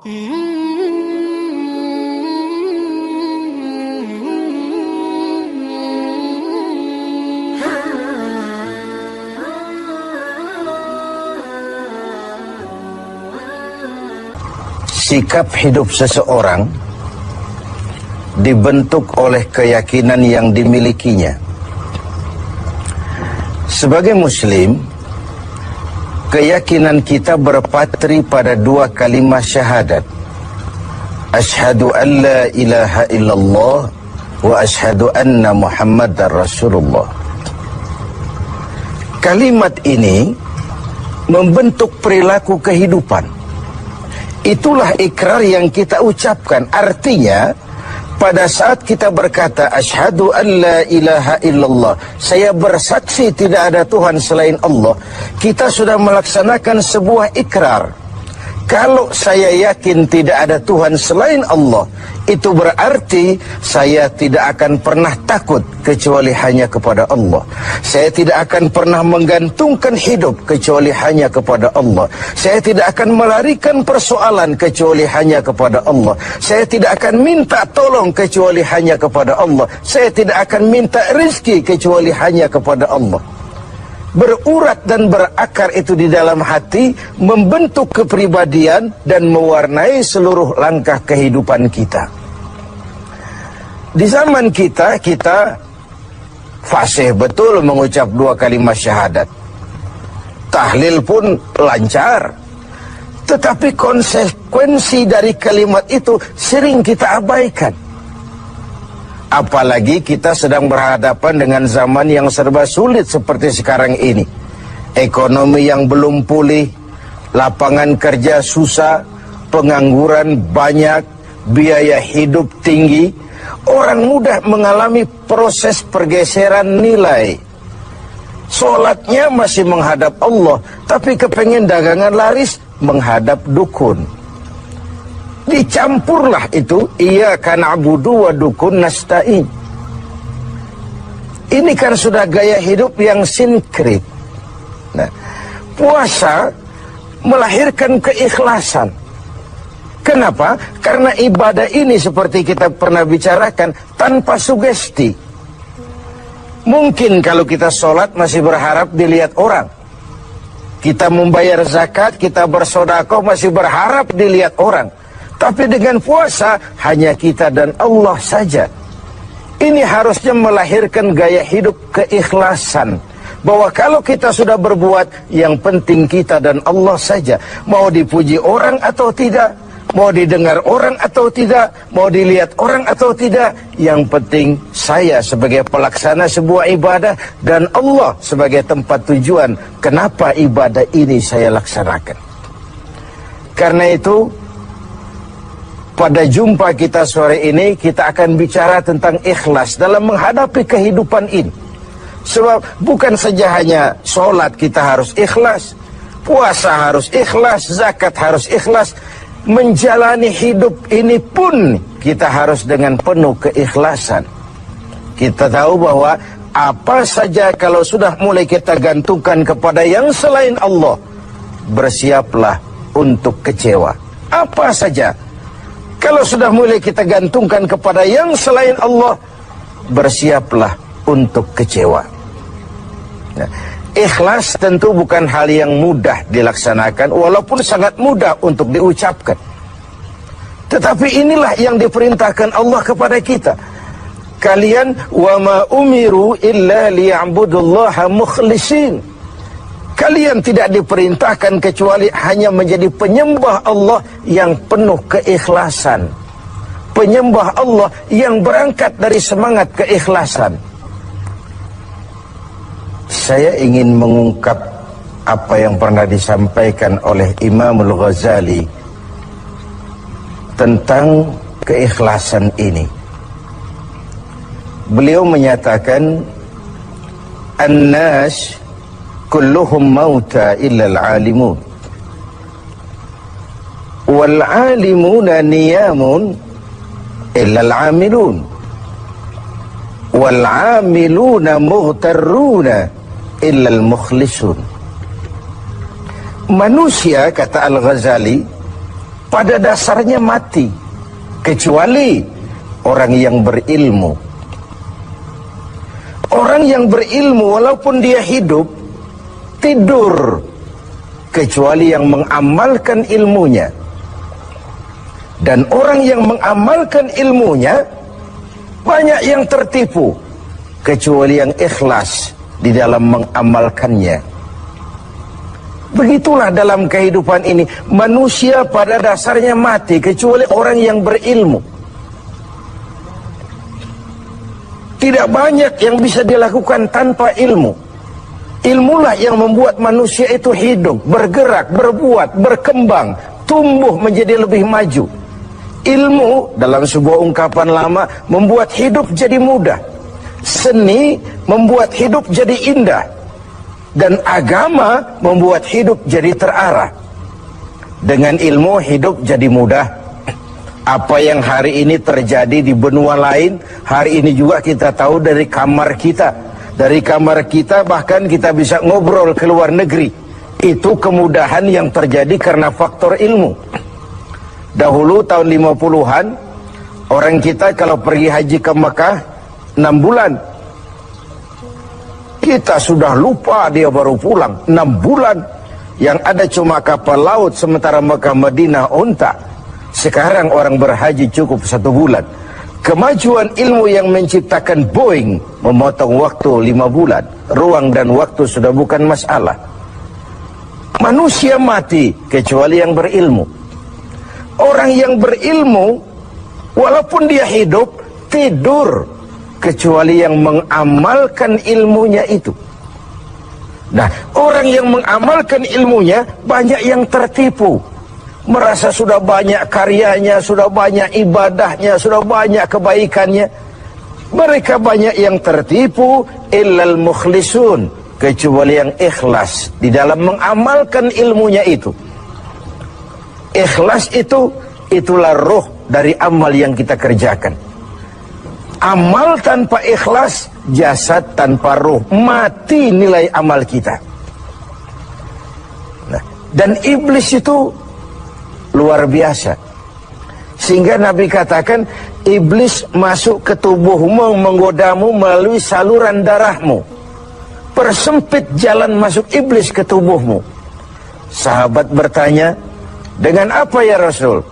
Sikap hidup seseorang dibentuk oleh keyakinan yang dimilikinya. Sebagai muslim, keyakinan kita berpatri pada dua kalimat syahadat. Asyhadu an la ilaha illallah wa asyhadu anna Muhammadar Rasulullah. Kalimat ini membentuk perilaku kehidupan. Itulah ikrar yang kita ucapkan. Artinya, pada saat kita berkata asyhadu an la ilaha illallah, saya bersaksi tidak ada Tuhan selain Allah, kita sudah melaksanakan sebuah ikrar. Kalau saya yakin tidak ada Tuhan selain Allah, itu berarti saya tidak akan pernah takut kecuali hanya kepada Allah. Saya tidak akan pernah menggantungkan hidup kecuali hanya kepada Allah. Saya tidak akan melarikan persoalan kecuali hanya kepada Allah. Saya tidak akan minta tolong kecuali hanya kepada Allah. Saya tidak akan minta rezeki kecuali hanya kepada Allah. Berurat dan berakar itu di dalam hati, membentuk kepribadian dan mewarnai seluruh langkah kehidupan kita. Di zaman kita fasih betul mengucap dua kalimat syahadat. Tahlil pun lancar. Tetapi konsekuensi dari kalimat itu sering kita abaikan. Apalagi kita sedang berhadapan dengan zaman yang serba sulit seperti sekarang ini. Ekonomi yang belum pulih, lapangan kerja susah, pengangguran banyak, biaya hidup tinggi. Orang mudah mengalami proses pergeseran nilai. Sholatnya masih menghadap Allah, tapi kepengen dagangan laris menghadap dukun. Dicampurlah itu, iyyaka na'budu wa dukun nasta'in. Ini kan sudah gaya hidup yang sinkrit. Nah, puasa melahirkan keikhlasan. Kenapa? Karena ibadah ini seperti kita pernah bicarakan tanpa sugesti. Mungkin kalau kita sholat masih berharap dilihat orang. Kita membayar zakat, kita bersedekah masih berharap dilihat orang. Tapi dengan puasa hanya kita dan Allah saja. Ini harusnya melahirkan gaya hidup keikhlasan. Bahwa kalau kita sudah berbuat, yang penting kita dan Allah saja. Mau dipuji orang atau tidak, mau didengar orang atau tidak, mau dilihat orang atau tidak, yang penting saya sebagai pelaksana sebuah ibadah dan Allah sebagai tempat tujuan kenapa ibadah ini saya laksanakan. Karena itu, pada jumpa kita sore ini, kita akan bicara tentang ikhlas dalam menghadapi kehidupan ini. Sebab bukan saja hanya sholat kita harus ikhlas, puasa harus ikhlas, zakat harus ikhlas. Menjalani hidup ini pun kita harus dengan penuh keikhlasan. Kita tahu bahwa apa saja kalau sudah mulai kita gantungkan kepada yang selain Allah, bersiaplah untuk kecewa. Apa saja kalau sudah mulai kita gantungkan kepada yang selain Allah, bersiaplah untuk kecewa. Nah, ikhlas tentu bukan hal yang mudah dilaksanakan, walaupun sangat mudah untuk diucapkan. Tetapi inilah yang diperintahkan Allah kepada kita. Kalian wa ma umiru illa liya'budullaha mukhlisin. Kalian tidak diperintahkan kecuali hanya menjadi penyembah Allah yang penuh keikhlasan. Penyembah Allah yang berangkat dari semangat keikhlasan. Saya ingin mengungkap apa yang pernah disampaikan oleh Imam Al-Ghazali tentang keikhlasan ini. Beliau menyatakan, An-nas kulluhum mauta illa al-alimun wal-alimuna niyamun illa al-amilun wal-amiluna mughtarruna illa al-mukhlisun. Manusia, kata Al-Ghazali, pada dasarnya mati, kecuali orang yang berilmu. Orang yang berilmu walaupun dia hidup, tidur, kecuali yang mengamalkan ilmunya. Dan orang yang mengamalkan ilmunya, banyak yang tertipu, kecuali yang ikhlas di dalam mengamalkannya. Begitulah dalam kehidupan ini, manusia pada dasarnya mati, kecuali orang yang berilmu. Tidak banyak yang bisa dilakukan tanpa ilmu. Ilmulah yang membuat manusia itu hidup, bergerak, berbuat, berkembang, tumbuh menjadi lebih maju. Ilmu dalam sebuah ungkapan lama membuat hidup jadi mudah. Seni membuat hidup jadi indah. Dan agama membuat hidup jadi terarah. Dengan ilmu hidup jadi mudah. Apa yang hari ini terjadi di benua lain, hari ini juga kita tahu dari kamar kita. Dari kamar kita bahkan kita bisa ngobrol ke luar negeri. Itu kemudahan yang terjadi karena faktor ilmu. Dahulu tahun 50-an, orang kita kalau pergi haji ke Mekah 6 bulan. Kita sudah lupa dia baru pulang 6 bulan. Yang ada cuma kapal laut, sementara Mekah Madinah unta. Sekarang orang berhaji cukup 1 bulan. Kemajuan ilmu yang menciptakan Boeing memotong waktu 5 bulan. Ruang dan waktu sudah bukan masalah. Manusia mati kecuali yang berilmu. Orang yang berilmu walaupun dia hidup, tidur, kecuali yang mengamalkan ilmunya itu. Nah, orang yang mengamalkan ilmunya banyak yang tertipu. Merasa sudah banyak karyanya, sudah banyak ibadahnya, sudah banyak kebaikannya. Mereka banyak yang tertipu, illal mukhlisun, kecuali yang ikhlas di dalam mengamalkan ilmunya itu. Ikhlas itu, itulah roh dari amal yang kita kerjakan. Amal tanpa ikhlas, jasad tanpa roh, mati nilai amal kita. Nah, dan iblis itu luar biasa. Sehingga Nabi katakan, iblis masuk ke tubuhmu, menggodamu melalui saluran darahmu. Persempit jalan masuk iblis ke tubuhmu. Sahabat bertanya, dengan apa ya Rasul?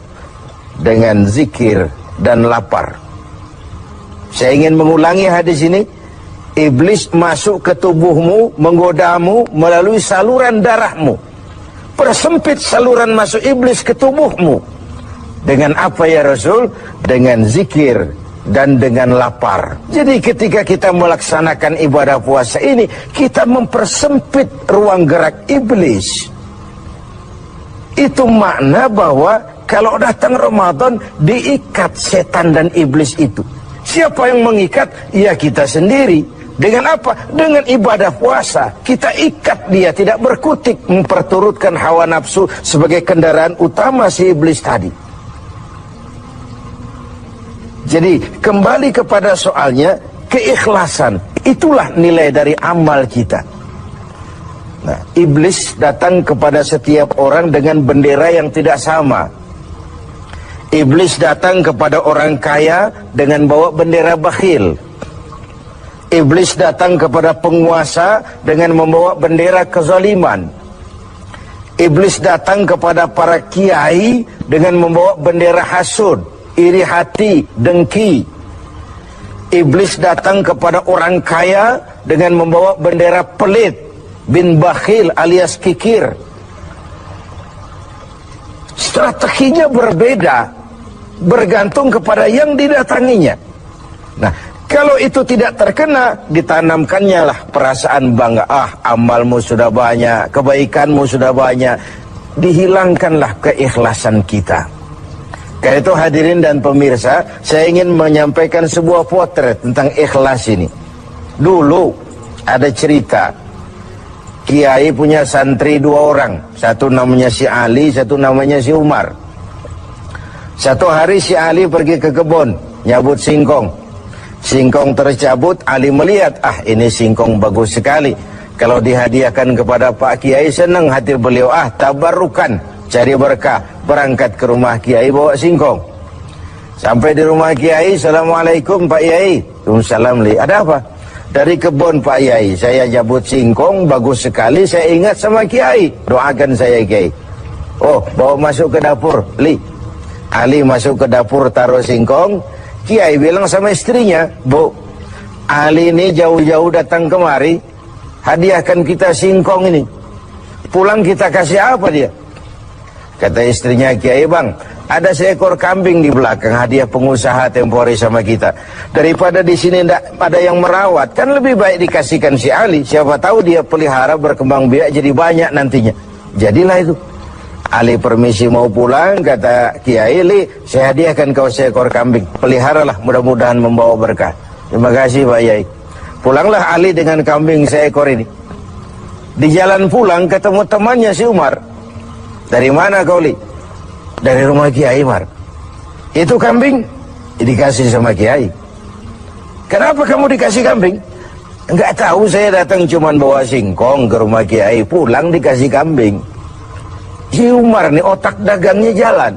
Dengan zikir dan lapar. Saya ingin mengulangi hadis ini. Iblis masuk ke tubuhmu, menggodamu melalui saluran darahmu. Persempit saluran masuk iblis ke tubuhmu. Dengan apa ya Rasul? Dengan zikir dan dengan lapar. Jadi ketika kita melaksanakan ibadah puasa ini, kita mempersempit ruang gerak iblis. Itu makna bahwa kalau datang Ramadan, diikat setan dan iblis itu. Siapa yang mengikat? Ya kita sendiri. Dengan apa? Dengan ibadah puasa. Kita ikat dia, tidak berkutik, memperturutkan hawa nafsu sebagai kendaraan utama si iblis tadi. Jadi kembali kepada soalnya, keikhlasan. Itulah nilai dari amal kita. Nah, iblis datang kepada setiap orang dengan bendera yang tidak sama. Iblis datang kepada orang kaya dengan bawa bendera bakhil. Iblis datang kepada penguasa dengan membawa bendera kezaliman. Iblis datang kepada para kiai dengan membawa bendera hasud, iri hati, dengki. Iblis datang kepada orang kaya dengan membawa bendera pelit, bin bakhil alias kikir. Strateginya berbeda, bergantung kepada yang didatanginya. Nah, kalau itu tidak terkena, ditanamkannya lah perasaan bangga. Amalmu sudah banyak, kebaikanmu sudah banyak. Dihilangkanlah keikhlasan kita. Karena itu hadirin dan pemirsa, saya ingin menyampaikan sebuah potret tentang ikhlas ini. Dulu ada cerita, kiai punya santri 2 orang. Satu namanya si Ali, satu namanya si Umar. Satu hari si Ali pergi ke kebun, nyabut singkong. Singkong tercabut, Ali melihat, ini singkong bagus sekali. Kalau dihadiahkan kepada Pak Kiai, senang hati beliau, tabarukan. cari berkah, berangkat ke rumah Kiai bawa singkong. Sampai di rumah Kiai, Assalamualaikum Pak Yai. Waalaikumsalam. Ada apa? Dari kebun Pak Yai, saya jabut singkong, bagus sekali, saya ingat sama Kiai, doakan saya Kiai. Oh, bawa masuk ke dapur, Ali masuk ke dapur, taruh singkong. Kiai bilang sama istrinya, Bu, Ali ini jauh-jauh datang kemari, hadiahkan kita singkong ini. Pulang kita kasih apa dia? Kata istrinya Kiai, Bang, ada seekor kambing di belakang, hadiah pengusaha tempo hari sama kita. Daripada di sini tidak ada yang merawat, kan lebih baik dikasihkan si Ali. Siapa tahu dia pelihara berkembang biak jadi banyak nantinya. Jadilah itu. Ali permisi mau pulang, kata Kiai, saya hadiahkan kau seekor kambing, peliharalah, mudah-mudahan membawa berkah. Terima kasih Pak Yai. Pulanglah Ali dengan kambing seekor ini. Di jalan pulang ketemu temannya si Umar. Dari mana kau, Dari rumah Kiai, Mar. Itu kambing dikasih sama Kiai. Kenapa kamu dikasih kambing? Enggak tahu, saya datang cuman bawa singkong ke rumah Kiai, pulang dikasih kambing. Si Umar nih otak dagangnya jalan.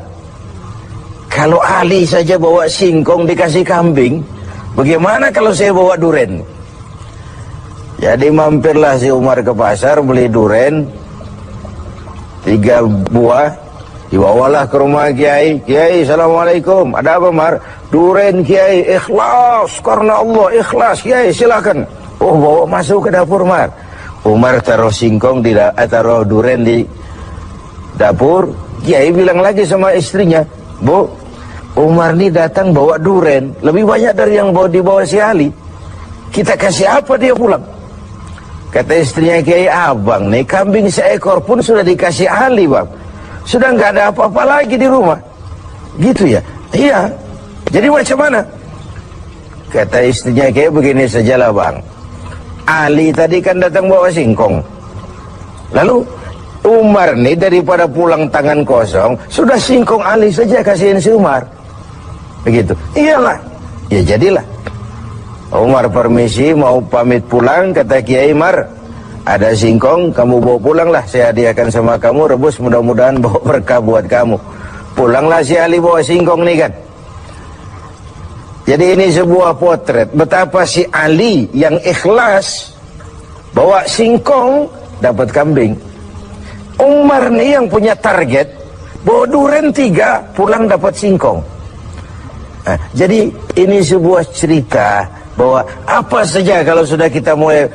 Kalau Ali saja bawa singkong dikasih kambing, bagaimana kalau saya bawa duren? Jadi mampirlah si Umar ke pasar beli duren 3 buah, dibawalah ke rumah Kiai. Kiai, Assalamualaikum. Ada apa, Mar? Duren Kiai, ikhlas karena Allah, ikhlas Kiai, silakan. Oh, bawa masuk ke dapur, Mar. Umar taruh singkong taruh duren di dapur. Kiai bilang lagi sama istrinya, Bu, Umar ini datang bawa duren lebih banyak dari yang dibawa si Ali. Kita kasih apa dia pulang? Kata istrinya Kiai, Abang nih kambing seekor pun sudah dikasih Ali, Bang. Sudah nggak ada apa-apa lagi di rumah. Gitu ya? Iya. Jadi macam mana? Kata istrinya Kiai, begini sajalah, Bang. Ali tadi kan datang bawa singkong. Lalu Umar nih daripada pulang tangan kosong, sudah singkong Ali saja kasihin si Umar. Begitu. Iyalah. Ya jadilah. Umar permisi mau pamit pulang, kata Kiai, Mar, ada singkong, kamu bawa pulanglah, saya hadiahkan sama kamu, rebus, mudah-mudahan bawa berkah buat kamu. Pulanglah si Ali bawa singkong nih kan. Jadi ini sebuah potret betapa si Ali yang ikhlas bawa singkong dapat kambing. Umar nih yang punya target bawa duren 3, pulang dapat singkong. Nah, jadi ini sebuah cerita bahwa apa saja kalau sudah kita mulai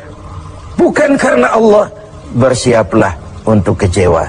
bukan karena Allah, bersiaplah untuk kecewa.